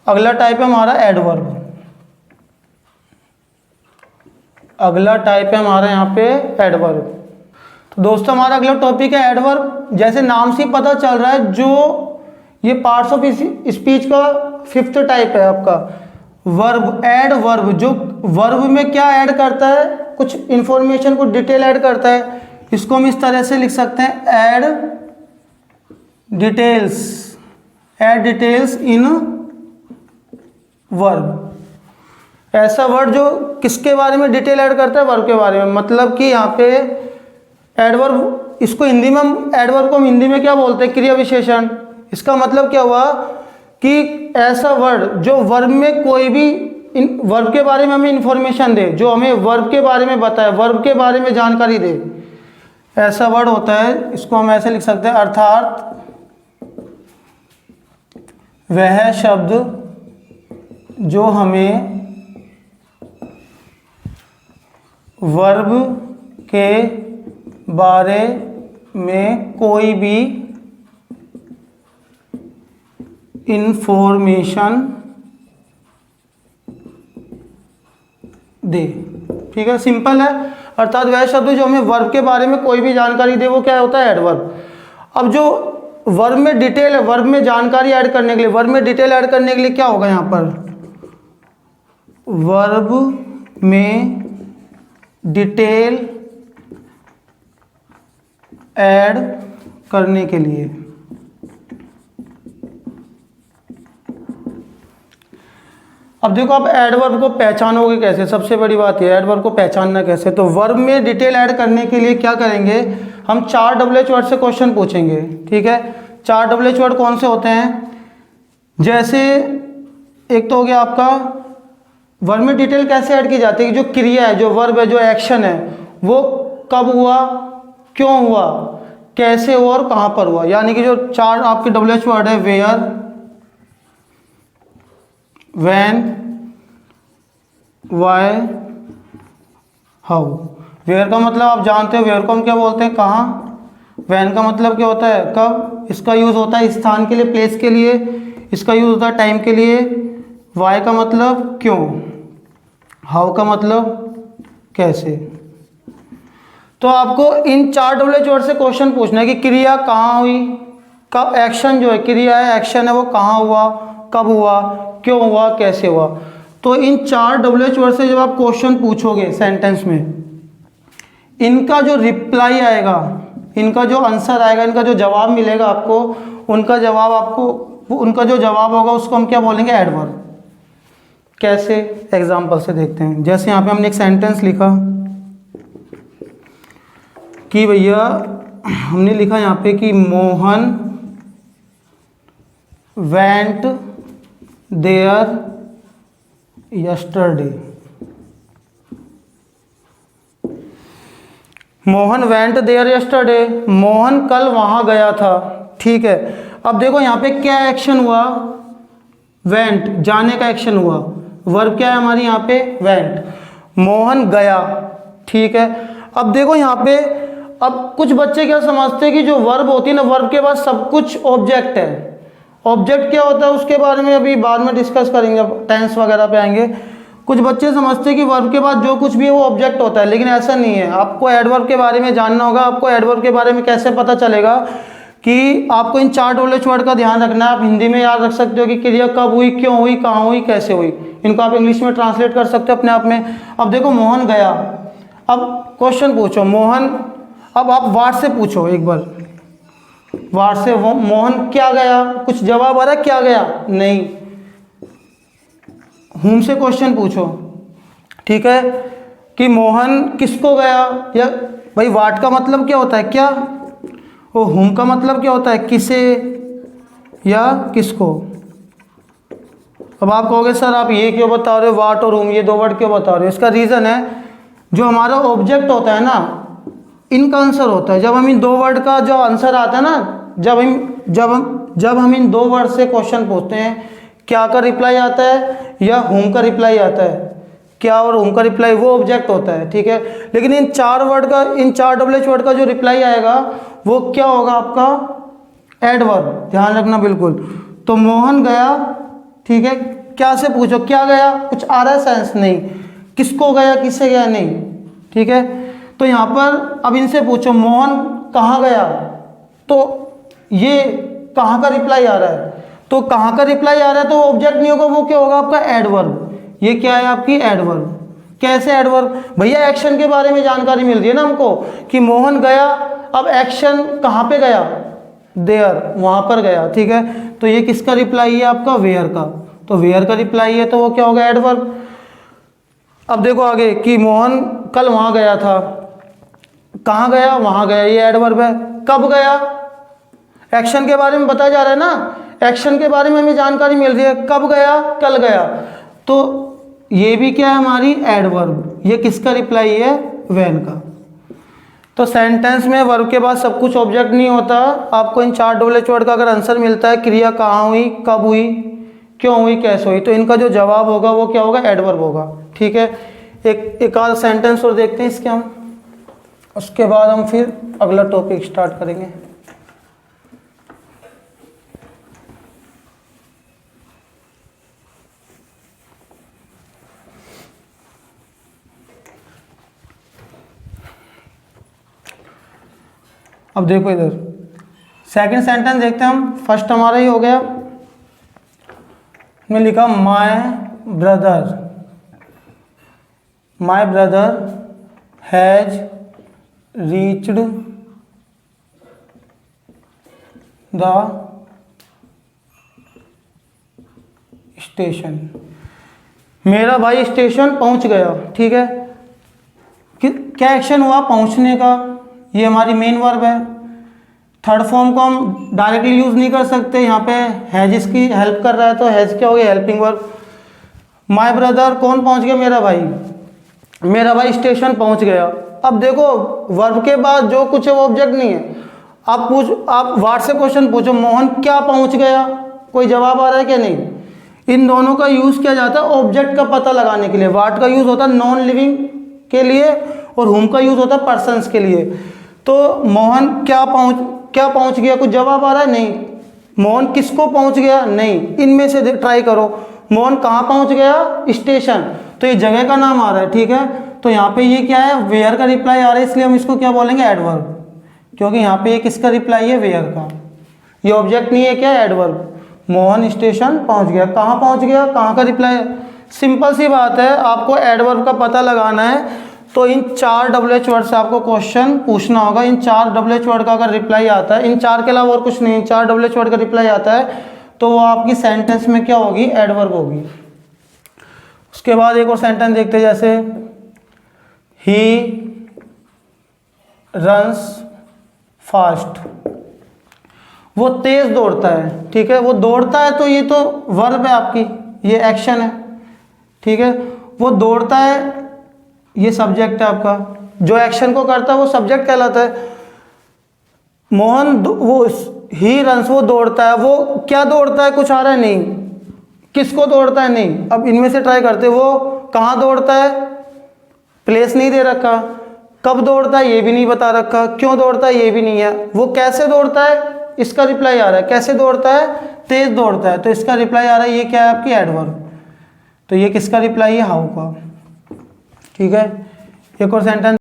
अगला टाइप है हमारा एडवर्ब। अगला टाइप है हमारा यहाँ पे एडवर्ब। तो दोस्तों हमारा अगला टॉपिक है एडवर्ब। जैसे नाम से ही पता चल रहा है, जो ये पार्ट्स ऑफ स्पीच का 5th टाइप है आपका वर्ब। एड वर्ब, जो वर्ब में क्या ऐड करता है, कुछ इंफॉर्मेशन को डिटेल ऐड करता है। इसको हम इस तरह से लिख सकते हैं, add details, add details in verb. ऐसा वर्ड जो किसके बारे में डिटेल ऐड करता है, वर्ब के बारे में। मतलब कि यहाँ पे एडवर्ब, इसको हिंदी में हम एडवर्ब को हम हिंदी में क्या बोलते हैं, क्रिया विशेषण। इसका मतलब क्या हुआ कि ऐसा वर्ड जो वर्ब में कोई भी वर्ब के बारे में हमें इंफॉर्मेशन दे, जो हमें वर्ब के बारे में बताए, वर्ब के बारे में जानकारी दे, ऐसा वर्ड होता है। इसको हम ऐसे लिख सकते हैं, अर्थात वह शब्द जो हमें वर्ब के बारे में कोई भी इंफॉर्मेशन दे। ठीक है, सिंपल है। अर्थात वह शब्द जो हमें वर्ब के बारे में कोई भी जानकारी दे, वो क्या होता है, एडवर्ब। अब जो वर्ब में डिटेल है, वर्ब में जानकारी ऐड करने के लिए, वर्ब में डिटेल ऐड करने के लिए क्या होगा यहाँ पर, वर्ब में डिटेल ऐड करने के लिए अब देखो, आप एडवर्ब को पहचानोगे कैसे। सबसे बड़ी बात यह है एडवर्ब को पहचानना कैसे। तो वर्ब में डिटेल ऐड करने के लिए क्या करेंगे, हम 4 WH वर्ड से क्वेश्चन पूछेंगे। ठीक है, 4 WH वर्ड कौन से होते हैं, जैसे एक तो हो गया आपका वर्ब में डिटेल कैसे ऐड की जाती है, जो क्रिया है, जो वर्ब है, जो एक्शन है, वो कब हुआ, क्यों हुआ, कैसे हुआ और कहाँ पर हुआ। यानी कि जो 4 आपके WH वर्ड है, where, when, why, how. Where का मतलब आप जानते हो, वेयर को हम क्या बोलते हैं, कहाँ। व्हेन का मतलब क्या होता है, कब। इसका यूज़ होता है स्थान के लिए, प्लेस के लिए। इसका यूज़ होता है टाइम के लिए। व्हाई का मतलब क्यों। हाउ का मतलब कैसे। तो आपको इन 4 WH वर्ड से क्वेश्चन पूछना है कि क्रिया कहाँ हुई, कब, एक्शन जो है, क्रिया है, एक्शन है, वो कहाँ हुआ, कब हुआ, क्यों हुआ, कैसे हुआ। तो इन 4 WH वर्ड से जब आप क्वेश्चन पूछोगे सेंटेंस में, इनका जो रिप्लाई आएगा, इनका जो आंसर आएगा, इनका जो जवाब मिलेगा आपको, उनका जो जवाब होगा उसको हम क्या बोलेंगे, एडवर्ब। कैसे, एग्जाम्पल से देखते हैं। जैसे यहाँ पे हमने एक सेंटेंस लिखा कि भैया, हमने लिखा यहाँ पे कि Mohan went there yesterday. Mohan went there yesterday, Mohan कल वहाँ गया था। ठीक है, अब देखो यहाँ पे क्या एक्शन हुआ, वेंट, जाने का एक्शन हुआ। वर्ब क्या है हमारी यहाँ पे, वेंट। मोहन गया। ठीक है, अब देखो यहाँ पे, अब कुछ बच्चे क्या समझते हैं कि जो वर्ब होती है ना, वर्ब के बाद सब कुछ ऑब्जेक्ट है। ऑब्जेक्ट क्या होता है उसके बारे में अभी बाद में डिस्कस करेंगे, टेंस वगैरह पे आएंगे। कुछ बच्चे समझते हैं कि वर्ब के बाद जो कुछ भी है वो ऑब्जेक्ट होता है, लेकिन ऐसा नहीं है। आपको एडवर्ब के बारे में जानना होगा। आपको एडवर्ब के बारे में कैसे पता चलेगा, कि आपको इन 4 WH वर्ड का ध्यान रखना है। आप हिंदी में याद रख सकते हो कि क्रिया कब हुई, क्यों हुई, कहाँ हुई, कैसे हुई। इनको आप इंग्लिश में ट्रांसलेट कर सकते हो अपने आप में। अब देखो, मोहन गया, अब क्वेश्चन पूछो मोहन, अब आप वाट से पूछो एक बार, वाट से मोहन क्या गया, कुछ जवाब आ रहा है, क्या गया, नहीं। हुम से क्वेश्चन पूछो, ठीक है, कि मोहन किसको गया, या भाई वाट का मतलब क्या होता है, क्या, वो हुम का मतलब क्या होता है, किसे या किसको। अब आप कहोगे सर आप ये क्यों बता रहे हो, वाट और हुम ये 2 वर्ड क्यों बता रहे हो। इसका रीज़न है, जो हमारा ऑब्जेक्ट होता है ना, इनका आंसर होता है। जब हम इन 2 वर्ड का जो आंसर आता है ना, जब हम इन 2 वर्ड से क्वेश्चन पूछते हैं, क्या का रिप्लाई आता है या हुम का रिप्लाई आता है, क्या और हुम का रिप्लाई, वो ऑब्जेक्ट होता है। ठीक है, लेकिन इन 4 वर्ड का, इन 4 WH वर्ड का जो रिप्लाई आएगा वो क्या होगा, आपका एडवर्ब। ध्यान रखना बिल्कुल। तो मोहन गया ठीक है, क्या से पूछो, क्या गया, कुछ आ रहा है सेंस, नहीं, किसको गया, किससे गया, नहीं, ठीक है। तो यहाँ पर अब इनसे पूछो मोहन कहाँ गया, तो ये कहाँ का रिप्लाई आ रहा है, तो कहाँ का रिप्लाई आ रहा है तो ऑब्जेक्ट नहीं होगा, वो क्या होगा आपका एडवर्ब। ये क्या है आपकी एडवर्ब। कैसे एडवर्ब, भैया एक्शन के बारे में जानकारी मिल रही है ना हमको कि मोहन गया, अब एक्शन कहाँ पे गया, देयर, वहाँ पर गया, ठीक है। तो ये किसका रिप्लाई है आपका, वेयर का, तो वेयर का रिप्लाई है तो वो क्या होगा एडवर्ब। अब देखो आगे कि मोहन कल वहाँ गया था, कहाँ गया, वहाँ गया, ये एडवर्ब है। कब गया, एक्शन के बारे में बताया जा रहा है ना, एक्शन के बारे में हमें जानकारी मिल रही है, कब गया, कल गया, तो ये भी क्या है हमारी एडवर्ब। ये किसका रिप्लाई है, व्हेन का। तो सेंटेंस में वर्ब के बाद सब कुछ ऑब्जेक्ट नहीं होता, आपको इन 4 डबल वर्ड का अगर आंसर मिलता है, क्रिया कहाँ हुई, कब हुई, क्यों हुई, कैसे हुई, तो इनका जो जवाब होगा वो क्या होगा, एडवर्ब होगा, ठीक है। एक आध सेंटेंस और देखते हैं इसके हम, उसके बाद हम फिर अगला टॉपिक स्टार्ट करेंगे। अब देखो इधर सेकंड सेंटेंस देखते हैं हम। फर्स्ट हमारा ही हो गया, मैं लिखा my brother has reached the station. मेरा भाई स्टेशन पहुंच गया, ठीक है। क्या एक्शन हुआ, पहुंचने का, ये हमारी मेन वर्ब है। थर्ड फॉर्म को हम डायरेक्टली यूज नहीं कर सकते, यहाँ पे हैज इसकी हेल्प कर रहा है, तो हैज क्या हो गया, हेल्पिंग वर्ब। माय ब्रदर, कौन पहुंच गया, मेरा भाई, मेरा भाई स्टेशन पहुंच गया। अब देखो वर्ब के बाद जो कुछ है वो ऑब्जेक्ट नहीं है। आप वाट से क्वेश्चन पूछो, मोहन क्या पहुंच गया, कोई जवाब आ रहा है क्या, नहीं। इन दोनों का यूज किया जाता है ऑब्जेक्ट का पता लगाने के लिए। वाट का यूज होता है नॉन लिविंग के लिए और हुम का यूज होता है पर्सन्स के लिए। तो मोहन क्या पहुंच गया, कुछ जवाब आ रहा है, नहीं। मोहन किसको पहुंच गया, नहीं। इनमें से ट्राई करो, मोहन कहाँ पहुंच गया, स्टेशन, तो ये जगह का नाम आ रहा है, ठीक है। तो यहाँ पे ये क्या है, वेयर का रिप्लाई आ रहा है, इसलिए हम इसको क्या बोलेंगे, एडवर्ब, क्योंकि यहाँ पे ये किसका रिप्लाई है, वेयर का। ये ऑब्जेक्ट नहीं है, क्या है, एडवर्ब। मोहन स्टेशन पहुंच गया, कहाँ पहुंच गया, कहाँ का रिप्लाई है। सिंपल सी बात है, आपको एडवर्ब का पता लगाना है तो इन 4 WH वर्ड से आपको क्वेश्चन पूछना होगा। इन 4 WH वर्ड का अगर रिप्लाई आता है, इन 4 के अलावा और कुछ नहीं, 4 WH वर्ड का रिप्लाई आता है तो वो आपकी सेंटेंस में क्या होगी, एडवर्ब होगी। उसके बाद एक और सेंटेंस देखते हैं, जैसे ही रन्स फास्ट, वो तेज दौड़ता है, ठीक है। वो दौड़ता है तो ये तो वर्ब है आपकी, ये एक्शन है, ठीक है। वो दौड़ता है, ये सब्जेक्ट है आपका, जो एक्शन को करता है वो सब्जेक्ट कहलाता है। वो ही रन्स, वो दौड़ता है, वो क्या दौड़ता है, कुछ आ रहा है, नहीं। किसको दौड़ता है, नहीं। अब इनमें से ट्राई करते, वो कहाँ दौड़ता है, प्लेस नहीं दे रखा। कब दौड़ता है ये भी नहीं बता रखा, क्यों दौड़ता है ये भी नहीं है। वो कैसे दौड़ता है, इसका रिप्लाई आ रहा है, कैसे दौड़ता है, तेज दौड़ता है, तो इसका रिप्लाई आ रहा है, ये क्या है आपकी एडवर्ब। तो ये किसका रिप्लाई है, हाउ का, ठीक है। एक और सेंटेंस